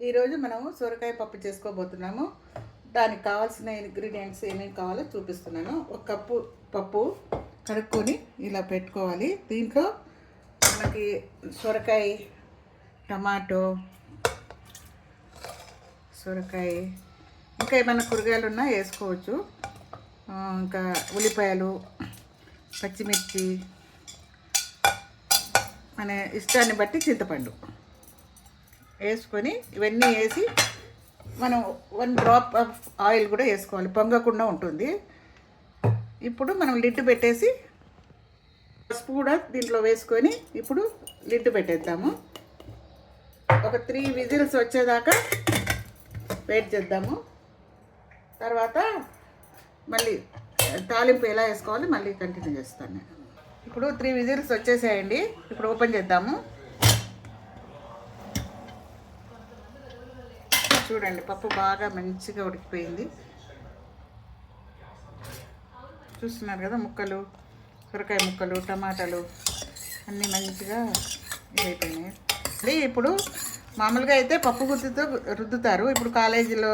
ఈరోజు మనము సొరకాయ పప్పు చేసుకోబోతున్నాము. దానికి కావాల్సిన ఇంగ్రీడియంట్స్ ఏమేమి కావాలో చూపిస్తున్నాను. ఒక కప్పు పప్పు కడుక్కొని ఇలా పెట్టుకోవాలి. దీంట్లో మనకి సొరకాయ, టమాటో, సొరకాయ, ఇంకా ఏమైనా కూరగాయలు ఉన్నా వేసుకోవచ్చు. ఇంకా ఉల్లిపాయలు, పచ్చిమిర్చి, మన ఇష్టాన్ని బట్టి చింతపండు వేసుకొని ఇవన్నీ వేసి మనం 1 డ్రాప్ ఆఫ్ ఆయిల్ కూడా వేసుకోవాలి, పొంగకుండా ఉంటుంది. ఇప్పుడు మనం లిడ్ పెట్టేసి పసుపు కూడా దీంట్లో వేసుకొని ఇప్పుడు లిడ్ పెట్టేద్దాము. ఒక 3 విజిల్స్ వచ్చేదాకా వెయిట్ చేద్దాము. తర్వాత మళ్ళీ తాలింపు ఎలా వేసుకోవాలి మళ్ళీ కంటిన్యూ చేస్తాను నేను. ఇప్పుడు 3 విజిల్స్ వచ్చేసాయండి. ఇప్పుడు ఓపెన్ చేద్దాము. చూడండి, పప్పు బాగా మంచిగా ఉడికిపోయింది. చూస్తున్నారు కదా, ముక్కలు, సొరకాయ ముక్కలు, టమాటాలు అన్నీ మంచిగా అయిపోయినాయి. ఇప్పుడు మామూలుగా అయితే పప్పు గుత్తితో రుద్దుతారు. ఇప్పుడు కాలేజీలో,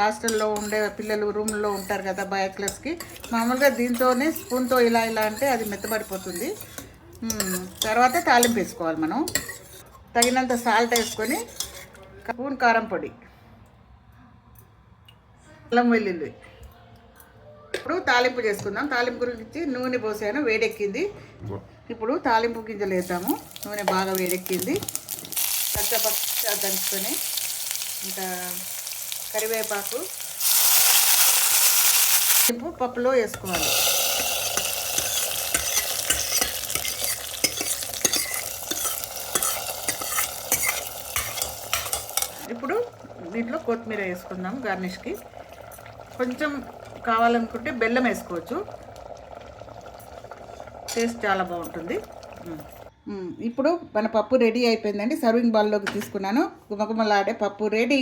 హాస్టల్లో ఉండే పిల్లలు రూమ్లో ఉంటారు కదా, బ్యాచిలర్స్కి మామూలుగా దీంతోనే స్పూన్తో ఇలా ఇలా అంటే అది మెత్తబడిపోతుంది. తర్వాత తాలింపు వేసుకోవాలి. మనం తగినంత సాల్ట్ వేసుకొని, స్పూన్ కారం పొడి, అల్లం వెల్లుల్లి. ఇప్పుడు తాలింపు చేసుకుందాం. తాలింపు గురించి నూనె పోసాను, వేడెక్కింది. ఇప్పుడు తాలింపు గింజలు వేద్దాము. నూనె బాగా వేడెక్కింది. పచ్చ దంచుకొని ఇంకా కరివేపాకు పప్పులో వేసుకోవాలి. ఇప్పుడు దీంట్లో కొత్తిమీర వేసుకుందాం గార్నిష్కి. కొంచెం కావాలనుకుంటే బెల్లం వేసుకోవచ్చు, టేస్ట్ చాలా బాగుంటుంది. ఇప్పుడు మన పప్పు రెడీ అయిపోయిందండి. సర్వింగ్ బౌల్లోకి తీసుకున్నాను. గుమగుమలాడే పప్పు రెడీ.